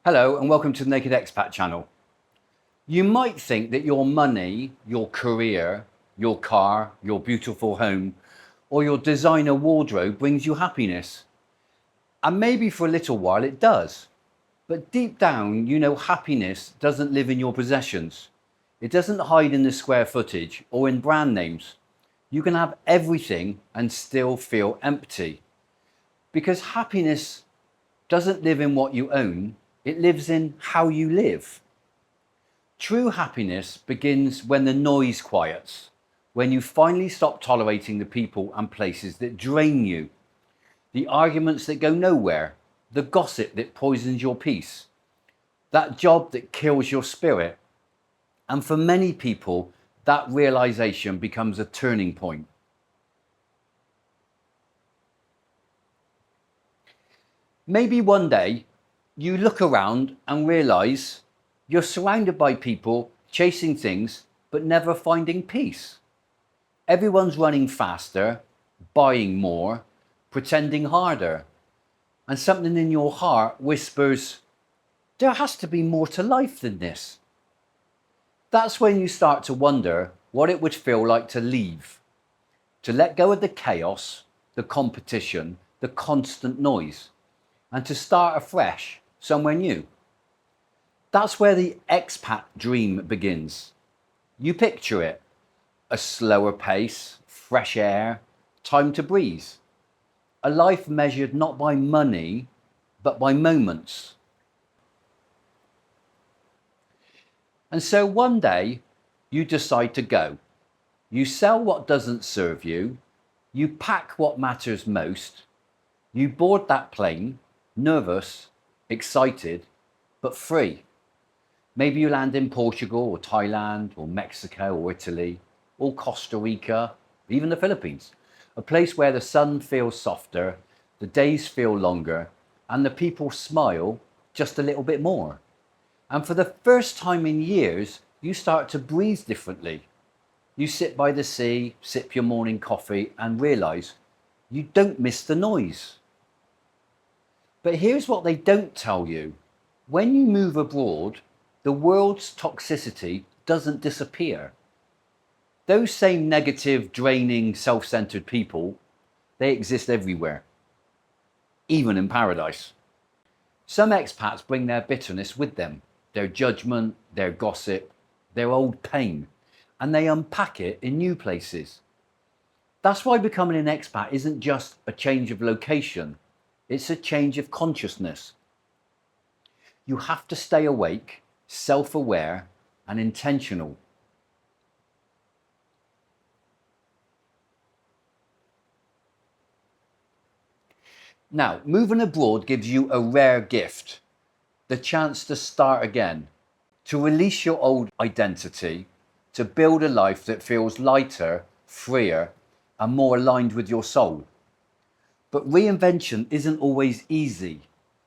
Hello and welcome to the Naked Expat channel. You might think that your money, your career, your car, your beautiful home, or your designer wardrobe brings you happiness. And maybe for a little while it does. But deep down, you know happiness doesn't live in your possessions. It doesn't hide in the square footage or in brand names. You can have everything and still feel empty. Because happiness doesn't live in what you own. It lives in how you live. True happiness begins when the noise quiets, when you finally stop tolerating the people and places that drain you, the arguments that go nowhere, the gossip that poisons your peace, that job that kills your spirit. And for many people, that realization becomes a turning point. Maybe one day you look around and realize you're surrounded by people chasing things but never finding peace. Everyone's running faster, buying more, pretending harder. And something in your heart whispers, there has to be more to life than this. That's when you start to wonder what it would feel like to leave, to let go of the chaos, the competition, the constant noise, and to start afresh somewhere new. That's where the expat dream begins. You picture it, a slower pace, fresh air, time to breathe. A life measured not by money, but by moments. And so one day, you decide to go. You sell what doesn't serve you. You pack what matters most. You board that plane, nervous, excited, but free. Maybe you land in Portugal or Thailand or Mexico or Italy or Costa Rica, even the Philippines, a place where the sun feels softer, the days feel longer, and the people smile just a little bit more. And for the first time in years, you start to breathe differently. You sit by the sea, sip your morning coffee, and realize you don't miss the noise. But here's what they don't tell you. When you move abroad, the world's toxicity doesn't disappear. Those same negative, draining, self-centered people, they exist everywhere, even in paradise. Some expats bring their bitterness with them, their judgment, their gossip, their old pain, and they unpack it in new places. That's why becoming an expat isn't just a change of location. It's a change of consciousness. You have to stay awake, self-aware, and intentional. Now, moving abroad gives you a rare gift, the chance to start again, to release your old identity, to build a life that feels lighter, freer, and more aligned with your soul. But reinvention isn't always easy.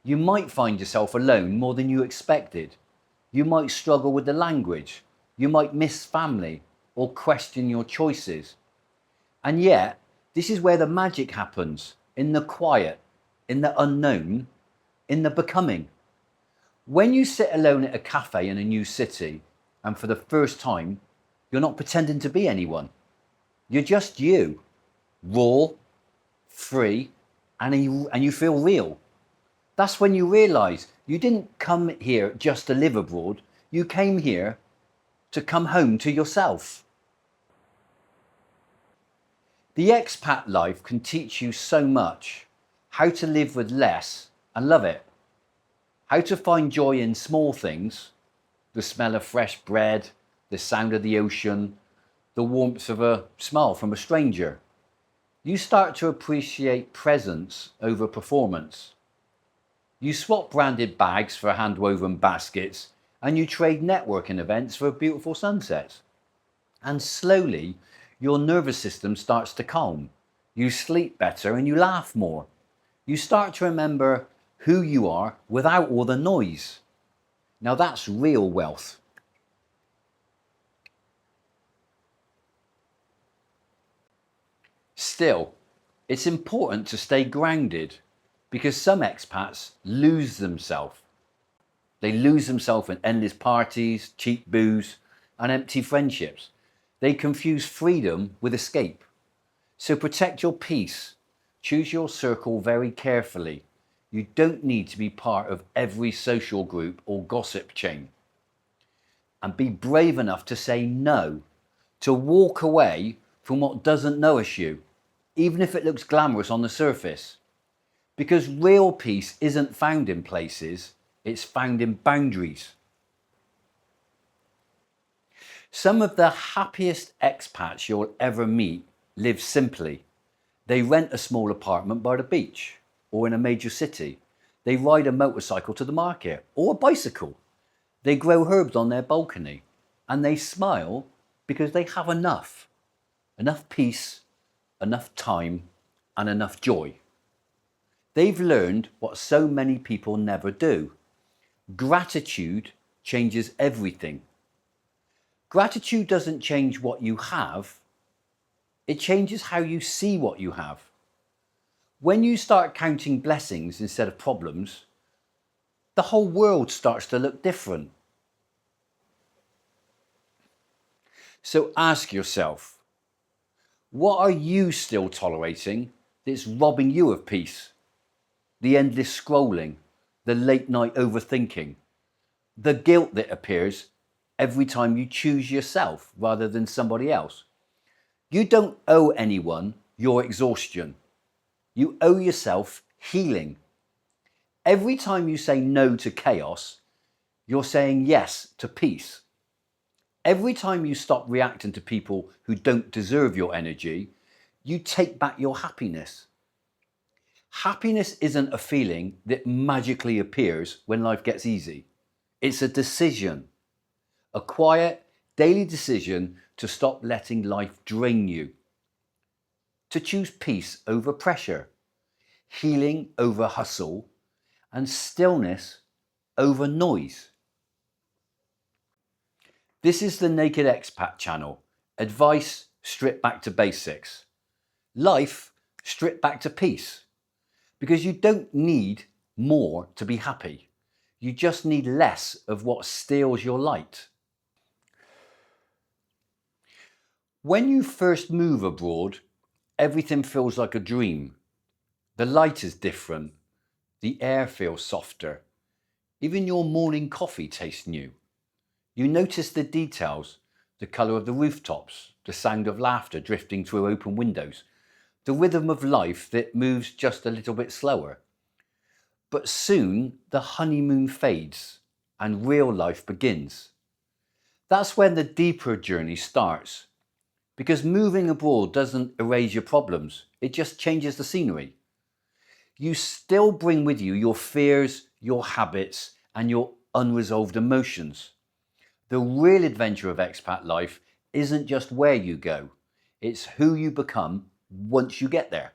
You might find yourself alone more than you expected. You might struggle with the language. You might miss family or question your choices. And yet, this is where the magic happens, in the quiet, in the unknown, in the becoming. When you sit alone at a cafe in a new city, and for the first time, you're not pretending to be anyone. You're just you, raw, free, and you feel real. That's when you realize you didn't come here just to live abroad. You came here to come home to yourself. The expat life can teach you so much. How to live with less and love it. How to find joy in small things. The smell of fresh bread, the sound of the ocean, the warmth of a smile from a stranger. You start to appreciate presence over performance. You swap branded bags for hand-woven baskets, and you trade networking events for beautiful sunsets. And slowly, your nervous system starts to calm. You sleep better and you laugh more. You start to remember who you are without all the noise. Now that's real wealth. Still, it's important to stay grounded because some expats lose themselves. They lose themselves in endless parties, cheap booze, and empty friendships. They confuse freedom with escape. So protect your peace. Choose your circle very carefully. You don't need to be part of every social group or gossip chain. And be brave enough to say no, to walk away from what doesn't nourish you, even if it looks glamorous on the surface. Because real peace isn't found in places, it's found in boundaries. Some of the happiest expats you'll ever meet live simply. They rent a small apartment by the beach or in a major city. They ride a motorcycle to the market or a bicycle. They grow herbs on their balcony and they smile because they have enough. Enough peace, enough time, and enough joy. They've learned what so many people never do. Gratitude changes everything. Gratitude doesn't change what you have, it changes how you see what you have. When you start counting blessings instead of problems, the whole world starts to look different. So ask yourself, what are you still tolerating that's robbing you of peace? The endless scrolling, the late night overthinking, the guilt that appears every time you choose yourself rather than somebody else. You don't owe anyone your exhaustion. You owe yourself healing. Every time you say no to chaos, you're saying yes to peace. Every time you stop reacting to people who don't deserve your energy, you take back your happiness. Happiness isn't a feeling that magically appears when life gets easy. It's a decision. A quiet, daily decision to stop letting life drain you. To choose peace over pressure, healing over hustle, and stillness over noise. This is the Naked Expat channel. Advice stripped back to basics. Life stripped back to peace. Because you don't need more to be happy. You just need less of what steals your light. When you first move abroad, everything feels like a dream. The light is different. The air feels softer. Even your morning coffee tastes new. You notice the details, the colour of the rooftops, the sound of laughter drifting through open windows, the rhythm of life that moves just a little bit slower. But soon the honeymoon fades and real life begins. That's when the deeper journey starts. Because moving abroad doesn't erase your problems, it just changes the scenery. You still bring with you your fears, your habits, and your unresolved emotions. The real adventure of expat life isn't just where you go, it's who you become once you get there.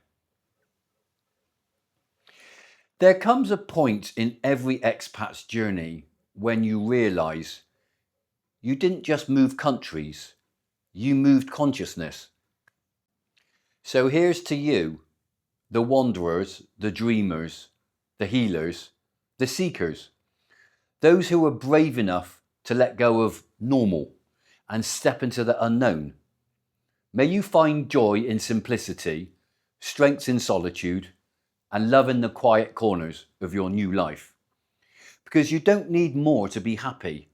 There comes a point in every expat's journey when you realise you didn't just move countries, you moved consciousness. So here's to you, the wanderers, the dreamers, the healers, the seekers, those who are brave enough to let go of normal and step into the unknown. May you find joy in simplicity, strength in solitude, and love in the quiet corners of your new life. Because you don't need more to be happy.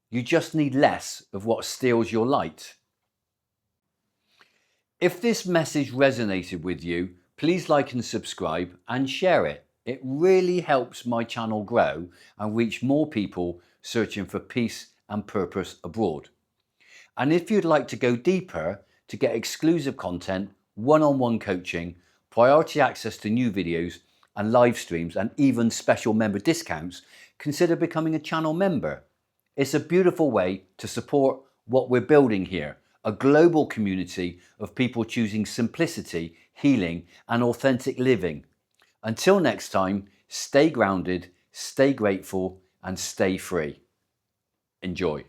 You just need less of what steals your light. If this message resonated with you, please like and subscribe and share it. It really helps my channel grow and reach more people searching for peace and purpose abroad. And if you'd like to go deeper to get exclusive content, one-on-one coaching, priority access to new videos and live streams, and even special member discounts, consider becoming a channel member. It's a beautiful way to support what we're building here, a global community of people choosing simplicity, healing, and authentic living. Until next time, stay grounded, stay grateful, and stay free. Enjoy.